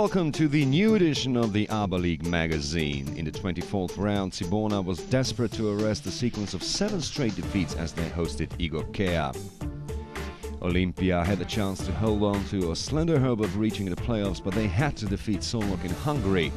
Welcome to the new edition of the ABBA League magazine. In the 24th round, Cibona was desperate to arrest a sequence of 7 straight defeats as they hosted Krka. Olympia had the chance to hold on to a slender hope of reaching the playoffs, but they had to defeat Szolnok in Hungary.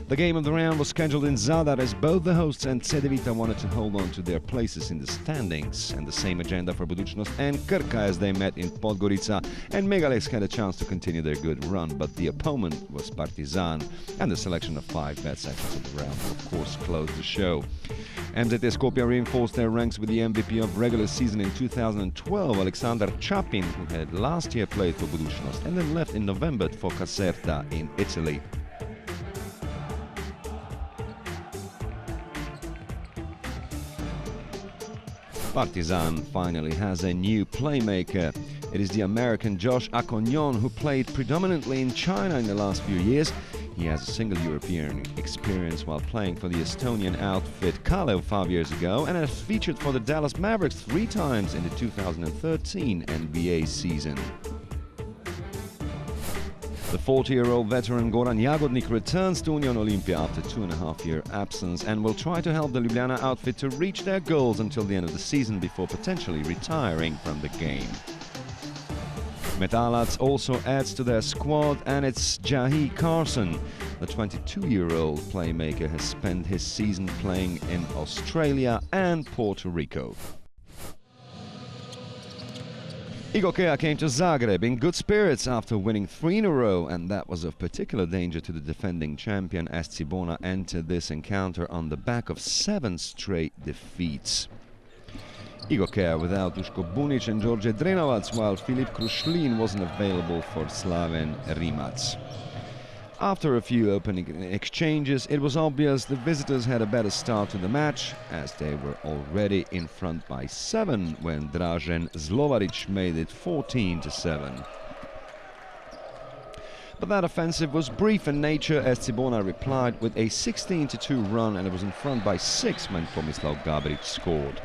The game of the round was scheduled in Zadar as both the hosts and Cedevita wanted to hold on to their places in the standings, and the same agenda for Buducnost and Krka as they met in Podgorica, and Megalex had a chance to continue their good run, but the opponent was Partizan, and the selection of 5 best seconds of the round of course closed the show. MZT Skopje reinforced their ranks with the MVP of regular season in 2012, Alexander Chapin, who had last year played for Buducnost and then left in November for Caserta in Italy. Partizan finally has a new playmaker. It is the American Josh Acognon, who played predominantly in China in the last few years. He has a single European experience while playing for the Estonian outfit Kalev 5 years ago and has featured for the Dallas Mavericks 3 times in the 2013 NBA season. The 40-year-old veteran Goran Jagodnik returns to Union Olympia after 2.5-year absence and will try to help the Ljubljana outfit to reach their goals until the end of the season before potentially retiring from the game. Metalac also adds to their squad, and it's Jahi Carson. The 22-year-old playmaker has spent his season playing in Australia and Puerto Rico. Krka came to Zagreb in good spirits after winning 3 in a row, and that was of particular danger to the defending champion as Cibona entered this encounter on the back of 7 straight defeats. Krka without Duško Bunic and George Drenovac, while Filip Krušlin wasn't available for Slaven Rimac. After a few opening exchanges, it was obvious the visitors had a better start to the match, as they were already in front by 7 when Dražen Zlovaric made it 14-7. But that offensive was brief in nature as Cibona replied with a 16-2 run, and it was in front by 6 when Tomislav Gabric scored.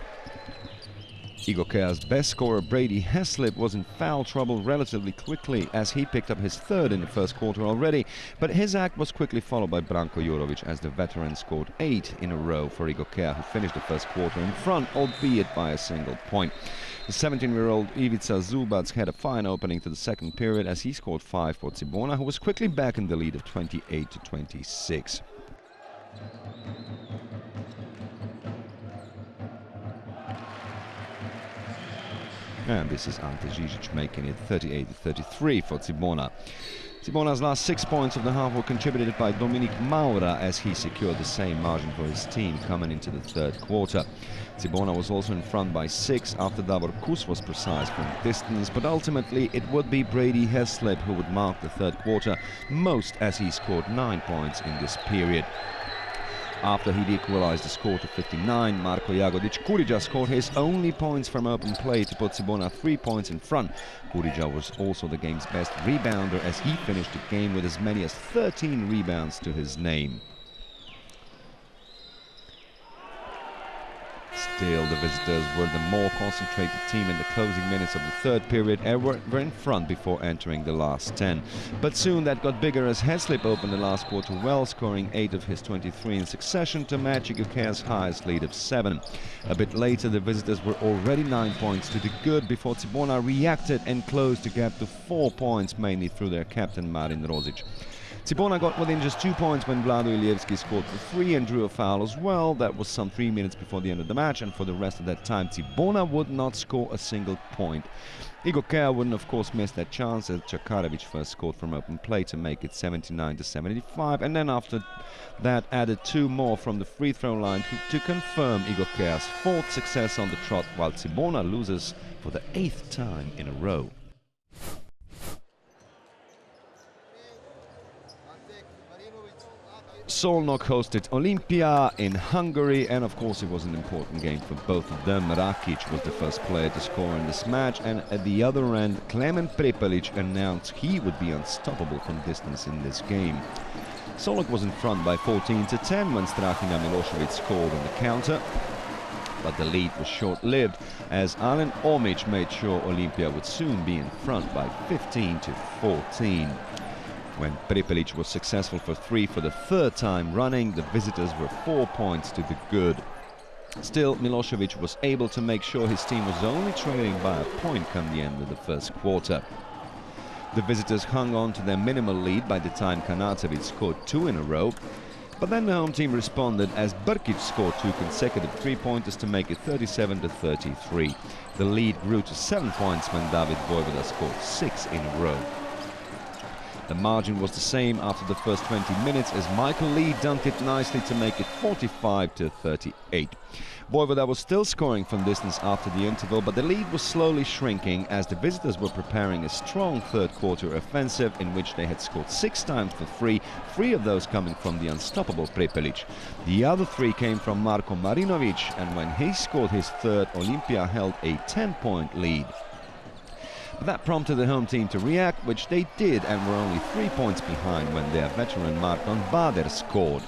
Krka's best scorer Brady Heslip was in foul trouble relatively quickly as he picked up his 3rd in the first quarter already, but his act was quickly followed by Branko Jurovic as the veteran scored 8 in a row for Krka, who finished the first quarter in front, albeit by a single point. The 17-year-old Ivica Zubac had a fine opening to the second period as he scored 5 for Cibona, who was quickly back in the lead of 28-26. And this is Ante Žižić making it 38-33 for Cibona. Cibona's last 6 points of the half were contributed by Dominik Maura as he secured the same margin for his team coming into the 3rd quarter. Cibona was also in front by 6 after Davor Kus was precise from distance, but ultimately it would be Brady Heslip who would mark the 3rd quarter most as he scored 9 points in this period. After he'd equalized the score to 59, Marko Jagodic Kuriđa scored his only points from open play to put Cibona 3 points in front. Kuriđa was also the game's best rebounder as he finished the game with as many as 13 rebounds to his name. Still, the visitors were the more concentrated team in the closing minutes of the 3rd period and were in front before entering the last 10. But soon that got bigger as Heslip opened the last quarter well, scoring 8 of his 23 in succession to match Krka's highest lead of 7. A bit later, the visitors were already 9 points to the good before Cibona reacted and closed the gap to 4 points, mainly through their captain Marin Rozic. Cibona got within just 2 points when Vlado Levski scored for 3 and drew a foul as well. That was some 3 minutes before the end of the match, and for the rest of that time Cibona would not score a single point. Krka wouldn't of course miss that chance as Čakarević first scored from open play to make it 79-75, and then after that added 2 more from the free throw line to confirm Krka's 4th success on the trot, while Cibona loses for the 8th time in a row. Szolnok hosted Olympia in Hungary, and of course it was an important game for both of them. Rakic was the first player to score in this match, and at the other end, Klemen Prepelic announced he would be unstoppable from distance in this game. Szolnok was in front by 14-10 when Strahina Milošević scored on the counter, but the lead was short-lived as Alen Omic made sure Olympia would soon be in front by 15-14. When Pripelic was successful for 3 for the 3rd time running, the visitors were 4 points to the good. Still, Milosevic was able to make sure his team was only trailing by a point come the end of the first quarter. The visitors hung on to their minimal lead by the time Kanacevic scored 2 in a row, but then the home team responded as Brkic scored 2 consecutive 3-pointers to make it 37-33. The lead grew to 7 points when David Vojvoda scored 6 in a row. The margin was the same after the first 20 minutes as Michael Lee dunked it nicely to make it 45-38. Vojvoda was still scoring from distance after the interval, but the lead was slowly shrinking as the visitors were preparing a strong third quarter offensive in which they had scored 6 times for 3 of those coming from the unstoppable Pripelic. The other 3 came from Marko Marinovic, and when he scored his 3rd, Olympia held a 10-point lead. But that prompted the home team to react, which they did, and were only 3 points behind when their veteran Marton Bader scored.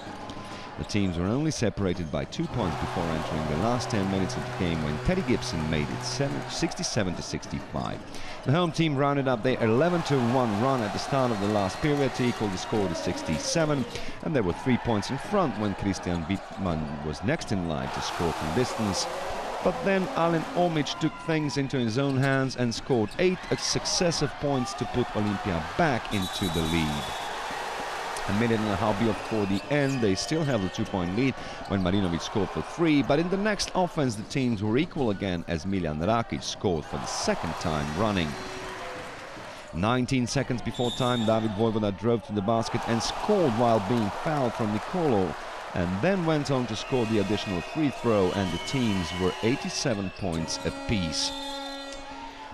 The teams were only separated by 2 points before entering the last 10 minutes of the game when Teddy Gibson made it 67-65. The home team rounded up their 11-1 run at the start of the last period to equal the score to 67, and they were 3 points in front when Christian Wittmann was next in line to score from distance. But then Alen Omic took things into his own hands and scored 8 successive points to put Olympia back into the lead. A minute and a half before the end, they still held a 2-point lead when Marinovic scored for 3, but in the next offense the teams were equal again as Miljan Rakic scored for the 2nd time running. 19 seconds before time, David Vojvoda drove to the basket and scored while being fouled from Nicolo, and then went on to score the additional free throw, and the teams were 87 points apiece.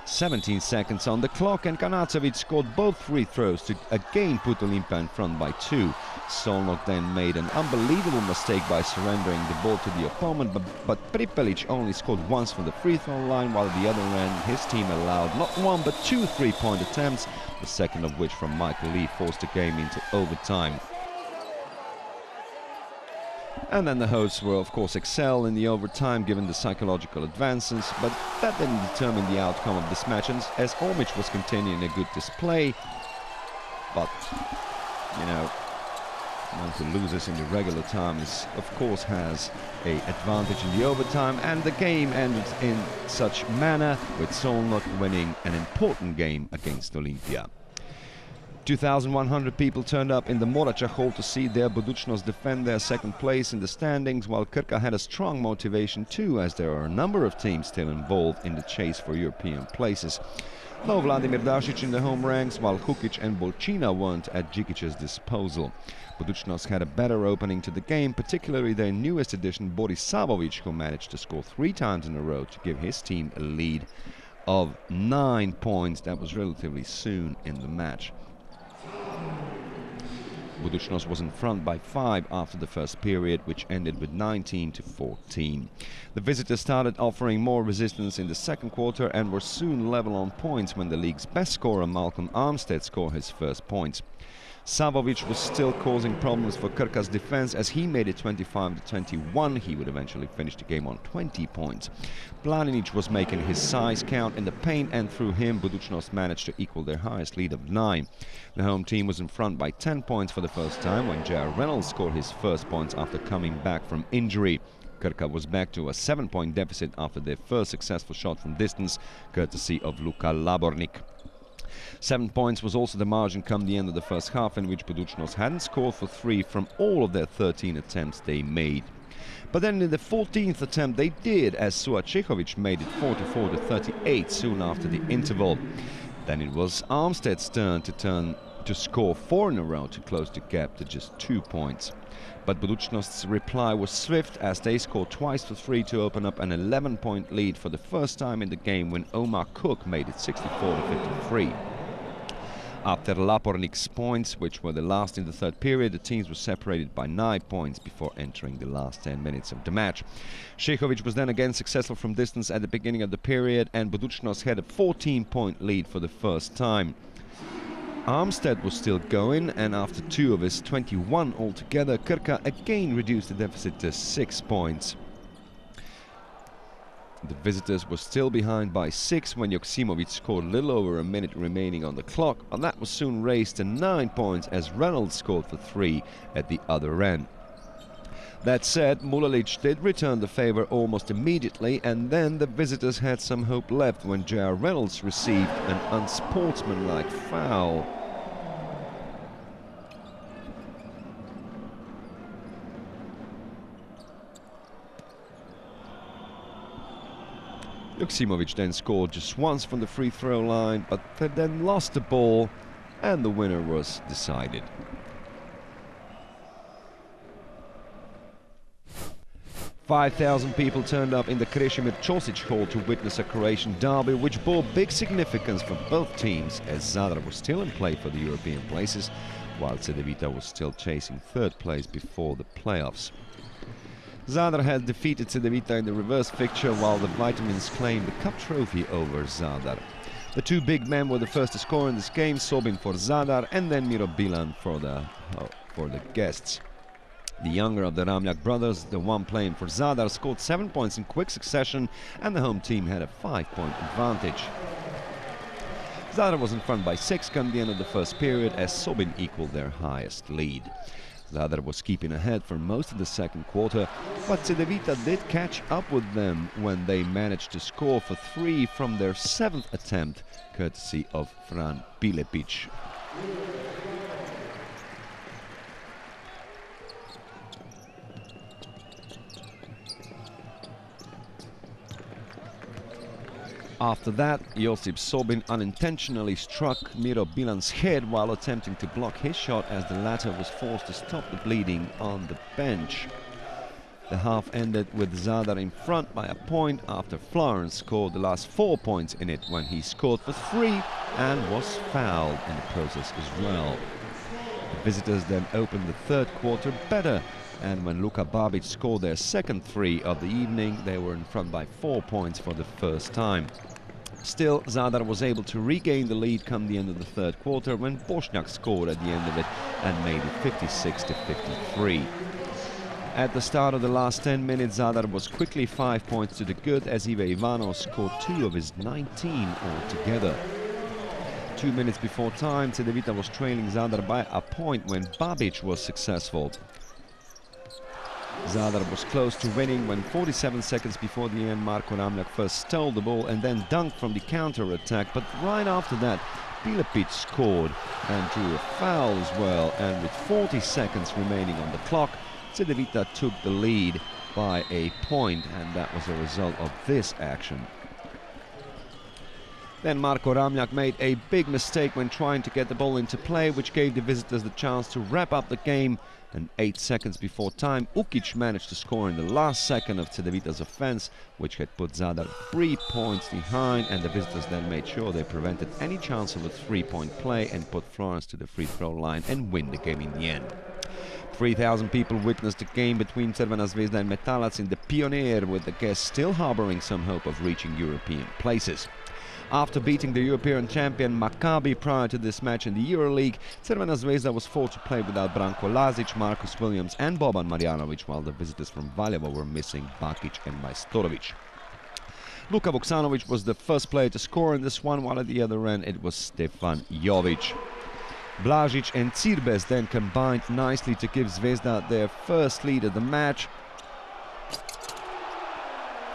17 seconds on the clock, and Kanacevic scored both free throws to again put Olympia in front by 2. Szolnok then made an unbelievable mistake by surrendering the ball to the opponent, but Pripelic only scored once from the free throw line, while at the other end his team allowed not 1 but 2 3-point attempts, the second of which from Michael Lee forced the game into overtime. And then the hosts were of course excel in the overtime given the psychological advances, but that didn't determine the outcome of this match, as Omic was continuing a good display. But, you know, one who loses in the regular time is, of course, has an advantage in the overtime, and the game ended in such manner with Szolnok winning an important game against Olympia. 2,100 people turned up in the Morača Hall to see their Buducnost defend their 2nd place in the standings, while Krka had a strong motivation too, as there are a number of teams still involved in the chase for European places. No Vladimir Dašić in the home ranks, while Hukic and Bolčina weren't at Džikic's disposal. Buducnost had a better opening to the game, particularly their newest addition Boris Savovic, who managed to score 3 times in a row to give his team a lead of 9 points. That was relatively soon in the match. Buducnost was in front by 5 after the first period, which ended with 19-14. The visitors started offering more resistance in the 2nd quarter and were soon level on points when the league's best scorer Malcolm Armstead scored his first points. Savovic was still causing problems for Krka's defense as he made it 25-21. He would eventually finish the game on 20 points. Planinic was making his size count in the paint, and through him Buducnost managed to equal their highest lead of 9. The home team was in front by 10 points for the first time when J.R. Reynolds scored his first points after coming back from injury. Krka was back to a 7-point deficit after their first successful shot from distance, courtesy of Luka Labornik. 7 points was also the margin come the end of the first half, in which Buducnost hadn't scored for 3 from all of their 13 attempts they made. But then in the 14th attempt they did, as Suacehovic made it 44-38 soon after the interval. Then it was Armstead's turn to score 4 in a row to close the gap to just 2 points. But Buducnost's reply was swift, as they scored twice for 3 to open up an 11-point lead for the first time in the game when Omar Cook made it 64-53. After Lapornik's points, which were the last in the 3rd period, the teams were separated by 9 points before entering the last 10 minutes of the match. Šehović was then again successful from distance at the beginning of the period, and Buducnost had a 14-point lead for the first time. Armstead was still going, and after 2 of his 21 altogether, Krka again reduced the deficit to 6 points. The visitors were still behind by 6 when Joksimovic scored a little over a minute remaining on the clock, and that was soon raised to 9 points as Reynolds scored for 3 at the other end. That said, Mulalic did return the favour almost immediately, and then the visitors had some hope left when J.R. Reynolds received an unsportsmanlike foul. Joksimovic then scored just once from the free throw line, but then lost the ball, and the winner was decided. 5,000 people turned up in the Krešimir Ćosić Hall to witness a Croatian derby which bore big significance for both teams, as Zadar was still in play for the European places, while Cedevita was still chasing third place before the playoffs. Zadar had defeated Cedevita in the reverse fixture, while the Vitamins claimed the cup trophy over Zadar. The two big men were the first to score in this game, Sobin for Zadar and then Miro Bilan for the guests. The younger of the Ramljak brothers, the one playing for Zadar, scored 7 points in quick succession, and the home team had a 5-point advantage. Zadar was in front by 6 come the end of the first period, as Sobin equaled their highest lead. Zadar was keeping ahead for most of the second quarter, but Cedevita did catch up with them when they managed to score for 3 from their 7th attempt, courtesy of Fran Pilepic. After that, Josip Sobin unintentionally struck Miro Bilan's head while attempting to block his shot, as the latter was forced to stop the bleeding on the bench. The half ended with Zadar in front by a point after Florence scored the last 4 points in it when he scored for 3 and was fouled in the process as well. The visitors then opened the third quarter better, and when Luka Babic scored their second 3 of the evening, they were in front by 4 points for the first time. Still, Zadar was able to regain the lead come the end of the third quarter when Bošnjak scored at the end of it and made it 56-53. At the start of the last 10 minutes, Zadar was quickly 5 points to the good, as Ive Ivanov scored 2 of his 19 altogether. 2 minutes before time, Cedevita was trailing Zadar by a point when Babic was successful. Zadar was close to winning when 47 seconds before the end, Marko Ramljak first stole the ball and then dunked from the counter-attack, but right after that, Pilepic scored and drew a foul as well, and with 40 seconds remaining on the clock, Cedevita took the lead by a point, and that was a result of this action. Then Marko Ramljak made a big mistake when trying to get the ball into play, which gave the visitors the chance to wrap up the game, and 8 seconds before time, Ukic managed to score in the last second of Cedevita's offense, which had put Zadar 3 points behind, and the visitors then made sure they prevented any chance of a 3-point play and put Florence to the free throw line and win the game in the end. 3,000 people witnessed the game between Crvena Zvezda and Metalac in the Pioneer, with the guests still harboring some hope of reaching European places. After beating the European champion Maccabi prior to this match in the EuroLeague, Crvena Zvezda was forced to play without Branko Lazic, Marcus Williams and Boban Marjanovic, while the visitors from Valjevo were missing Bakic and Majstorovic. Luka Vuksanovic was the first player to score in this one, while at the other end it was Stefan Jovic. Blažić and Cirbes then combined nicely to give Zvezda their first lead of the match.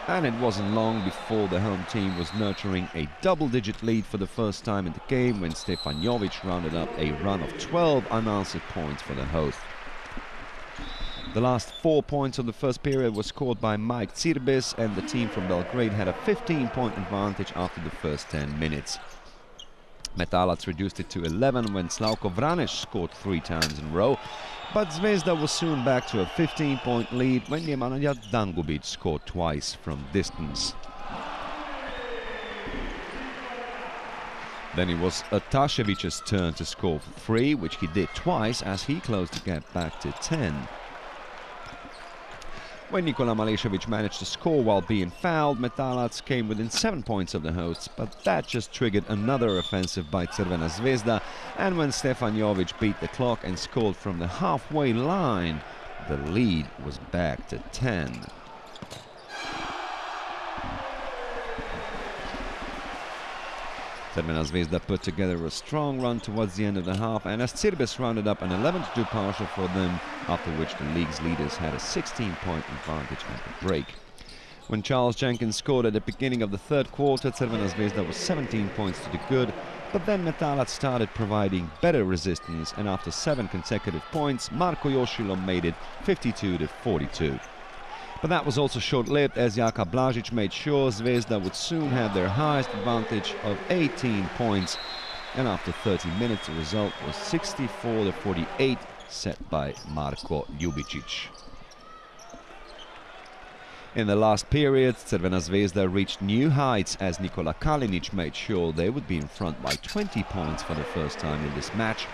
And it wasn't long before the home team was nurturing a double-digit lead for the first time in the game when Stefan Jovic rounded up a run of 12 unanswered points for the host. The last 4 points of the first period were scored by Mike Cirbes, and the team from Belgrade had a 15-point advantage after the first 10 minutes. Metalac reduced it to 11 when Slavko Vraneš scored 3 times in a row, but Zvezda was soon back to a 15-point lead when Nemanja Dangubic scored twice from distance. Then it was Atasevic's turn to score for 3, which he did twice as he closed the gap back to 10. When Nikola Malešević managed to score while being fouled, Metalac came within 7 points of the hosts, but that just triggered another offensive by Crvena Zvezda, and when Stefan Jovic beat the clock and scored from the halfway line, the lead was back to 10. Crvena Zvezda put together a strong run towards the end of the half, and as Cirbes rounded up an 11-2 partial for them, after which the league's leaders had a 16-point advantage at the break. When Charles Jenkins scored at the beginning of the third quarter, Crvena Zvezda was 17 points to the good, but then Metalac started providing better resistance, and after 7 consecutive points, Marko Jošilo made it 52-42. But that was also short-lived, as Jaka Blažić made sure Zvezda would soon have their highest advantage of 18 points, and after 30 minutes the result was 64-48, set by Marko Ljubicic. In the last period, Crvena Zvezda reached new heights as Nikola Kalinic made sure they would be in front by 20 points for the first time in this match.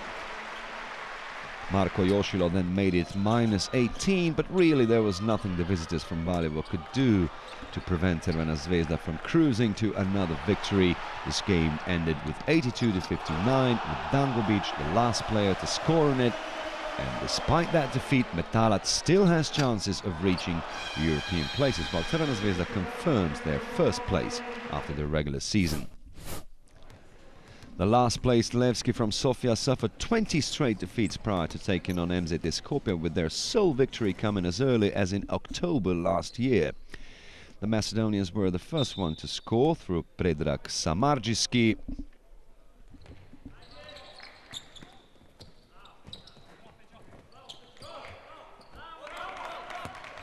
Marko Jošilo then made it -18, but really there was nothing the visitors from Valjevo could do to prevent Crvena Zvezda from cruising to another victory. This game ended with 82-59, with Dangubic the last player to score on it. And despite that defeat, Metalac still has chances of reaching the European places, while Crvena Zvezda confirms their first place after the regular season. The last-placed Levski from Sofia suffered 20 straight defeats prior to taking on MZT Skopje, with their sole victory coming as early as in October last year. The Macedonians were the first one to score through Predrag Samardžijski.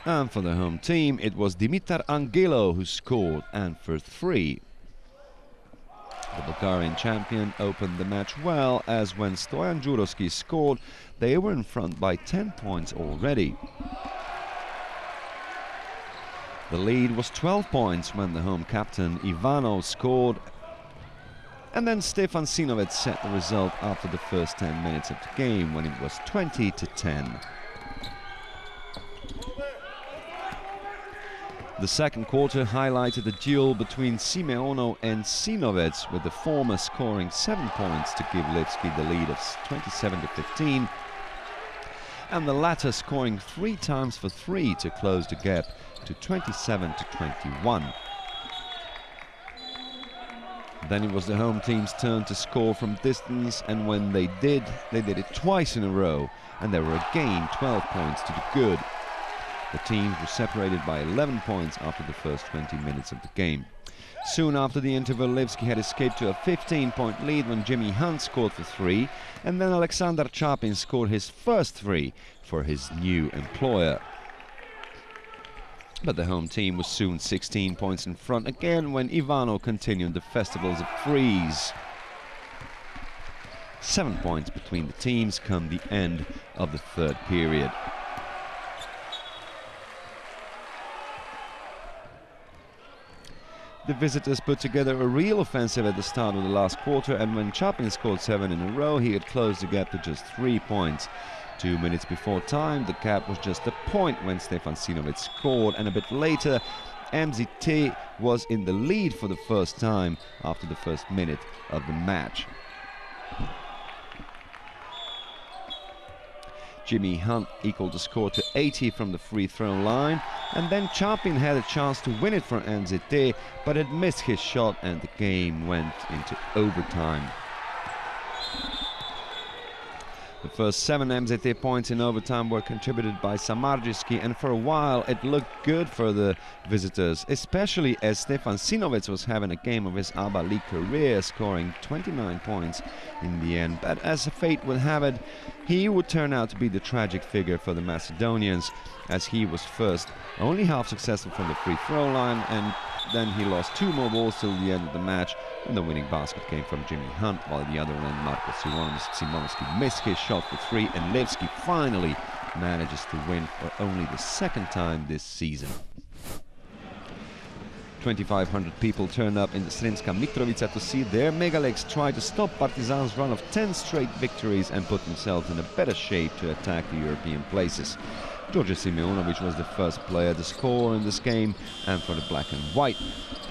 And for the home team, it was Dimitar Angelo who scored, and for 3. The Bulgarian champion opened the match well, as when Stojan Đurovski scored, they were in front by 10 points already. The lead was 12 points when the home captain Ivano scored, and then Stefan Sinovic set the result after the first 10 minutes of the game, when it was 20-10. The second quarter highlighted the duel between Simeono and Sinovic, with the former scoring 7 points to give Levski the lead of 27-15, and the latter scoring 3 times for 3 to close the gap to 27-21. Then it was the home team's turn to score from distance, and when they did it twice in a row, and there were again 12 points to the good. The teams were separated by 11 points after the first 20 minutes of the game. Soon after the interval, Levski had escaped to a 15-point lead when Jimmy Hunt scored for 3, and then Aleksandar Čapin scored his first 3 for his new employer. But the home team was soon 16 points in front again when Ivano continued the festivals of threes. 7 points between the teams come the end of the third period. The visitors put together a real offensive at the start of the last quarter, and when Čapin scored 7 in a row, he had closed the gap to just 3 points. 2 minutes before time, the gap was just a point when Stefan Sinovic scored, and a bit later, MZT was in the lead for the first time after the first minute of the match. Jimmy Hunt equaled the score to 80 from the free throw line, and then Čapin had a chance to win it for MZT, but had missed his shot and the game went into overtime. The first 7 MZT points in overtime were contributed by Samardžijski, and for a while it looked good for the visitors, especially as Stefan Sinovic was having a game of his ABA League career, scoring 29 points in the end. But as fate would have it, he would turn out to be the tragic figure for the Macedonians, as he was first only half successful from the free throw line, and then he lost 2 more balls till the end of the match, and the winning basket came from Jimmy Hunt, while the other end, Marko Simonovski, missed his shot for 3, and Levski finally manages to win for only the second time this season. 2,500 people turned up in the Sremska Mitrovica to see their Megalegs try to stop Partizan's run of 10 straight victories and put themselves in a better shape to attack the European places. Đorđe Simeonovic was the first player to score in this game, and for the black and white,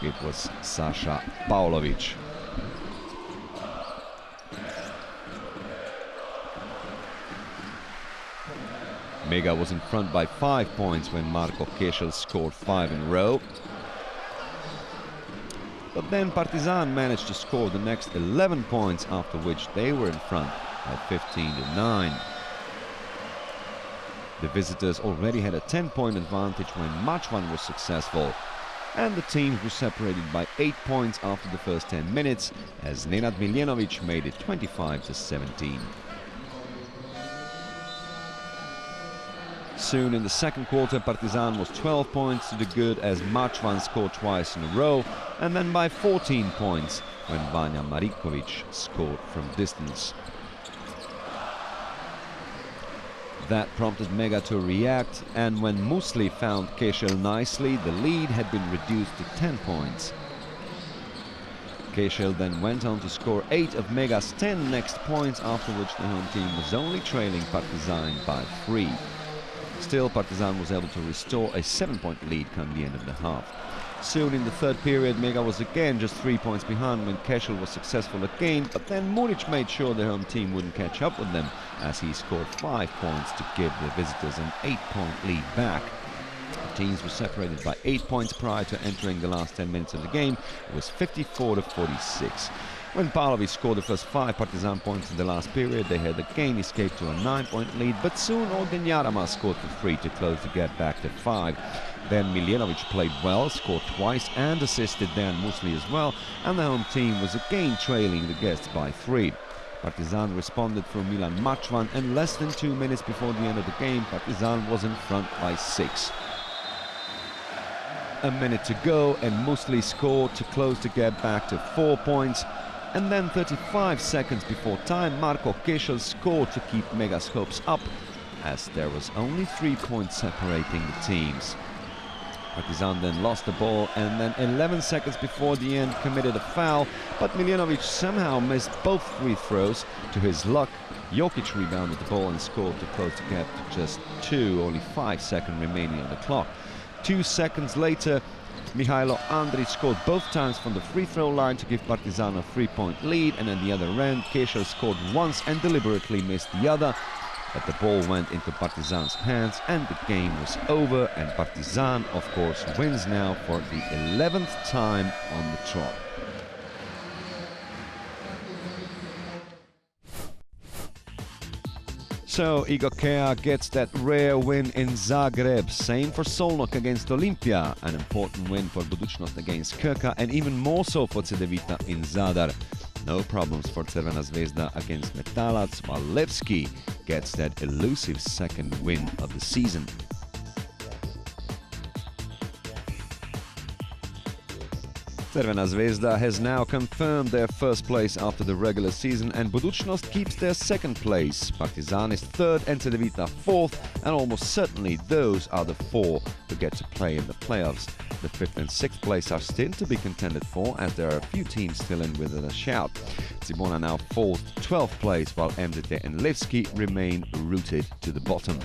it was Saša Paulovic. Mega was in front by 5 points when Marko Kešel scored 5 in a row. but then Partizan managed to score the next 11 points, after which they were in front at 15-9. The visitors already had a 10-point advantage when match 1 was successful, and the teams were separated by 8 points after the first 10 minutes, as Nenad Miljenovic made it 25-17. Soon in the second quarter, Partizan was 12 points to the good as match 1 scored twice in a row, and then by 14 points when Vanja Marinkovic scored from distance. That prompted Mega to react, and when Musli found Kešel nicely, the lead had been reduced to 10 points. Kešel then went on to score 8 of Mega's 10 next points, after which the home team was only trailing Partizan by 3. Still, Partizan was able to restore a 7-point lead come the end of the half. Soon in the third period, Mega was again just 3 points behind when Kešel was successful again, but then Muric made sure the home team wouldn't catch up with them, as he scored 5 points to give the visitors an 8-point lead back. The teams were separated by 8 points prior to entering the last 10 minutes of the game. It was 54-46. When Pavlovic scored the first 5 Partizan points in the last period, they had again escaped to a 9-point lead, but soon Ognjen Jarama scored for 3 to close the gap back to 5. Then Miljenovic played well, scored twice and assisted Dan Musli as well, and the home team was again trailing the guests by 3. Partizan responded through Milan Mačvan, and less than 2 minutes before the end of the game, Partizan was in front by 6. A minute to go, and Musli scored to close the gap back to 4 points. And then 35 seconds before time, Marko Kešel scored to keep Mega's hopes up, as there was only 3 points separating the teams. Partizan then lost the ball, and then 11 seconds before the end committed a foul, but Miljenovic somehow missed both free throws. To his luck, Jokic rebounded the ball and scored to close the gap to just 2, only 5 seconds remaining on the clock. 2 seconds later, Mihailo Andrić scored both times from the free throw line to give Partizan a 3-point lead, and at the other end, Kešel scored once and deliberately missed the other. But the ball went into Partizan's hands and the game was over, and Partizan, of course, wins now for the 11th time on the trot. So Igor Kea gets that rare win in Zagreb. Same for Szolnok against Olympia, an important win for Buducnost against Krka, and even more so for Cedevita in Zadar. No problems for Crvena Zvezda against Metalac, while Levski gets that elusive second win of the season. Crvena Zvezda has now confirmed their first place after the regular season, and Buducnost keeps their second place. Partizan is third and Cedevita fourth, and almost certainly those are the 4 who get to play in the playoffs. The 5th and 6th place are still to be contended for, as there are a few teams still in with a shout. Cibona now falls to 12th place, while MDT and Levski remain rooted to the bottom.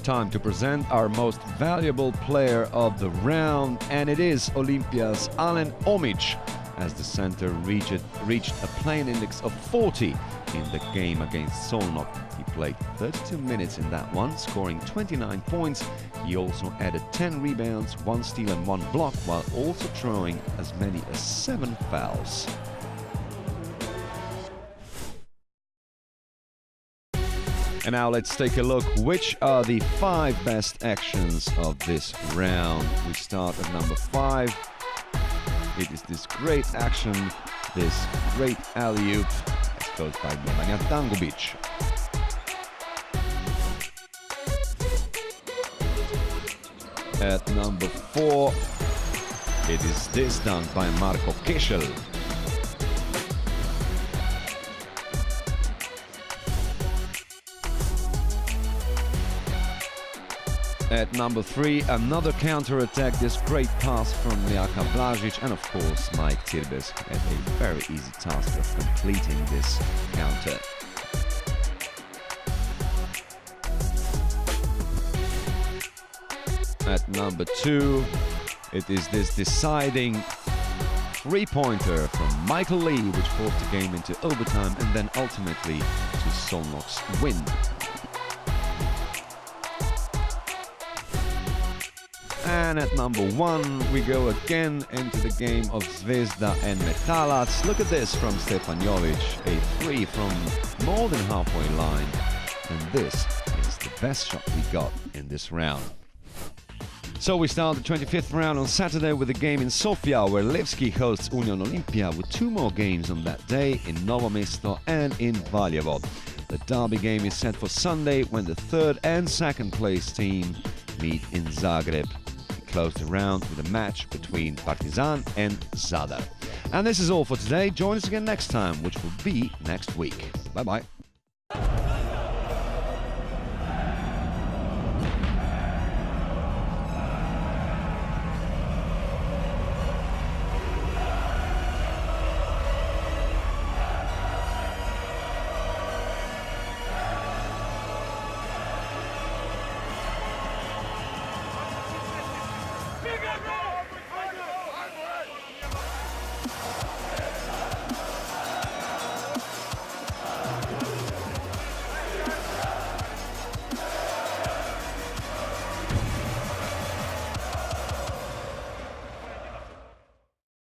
Time to present our most valuable player of the round, and it is Olympia's Alen Omic, as the center reached a playing index of 40 in the game against Szolnok. He played 32 minutes in that one, scoring 29 points. He also added 10 rebounds, 1 steal and 1 block, while also throwing as many as 7 fouls. And now let's take a look which are the 5 best actions of this round. We start at number 5. It is this great action, this great alley-oop, exposed by Nemanja Dangubic. At number 4, it is this done by Marko Kešel. At number 3, another counter-attack, this great pass from Ljaka Blažić, and of course Mike Tirbes had a very easy task of completing this counter. At number 2, it is this deciding three-pointer from Michael Lee, which forced the game into overtime and then ultimately to Szolnok's win. And at number 1 we go again into the game of Zvezda and Mehalac. Look at this from Stefan Jovic, a 3 from more than halfway line. And this is the best shot we got in this round. So we start the 25th round on Saturday with a game in Sofia, where Levski hosts Union Olympia, with 2 more games on that day in Novo Mesto and in Valjevo. The derby game is set for Sunday, when the 3rd and 2nd place team meet in Zagreb. We close the round with a match between Partizan and Zadar. And this is all for today. Join us again next time, which will be next week. Bye-bye.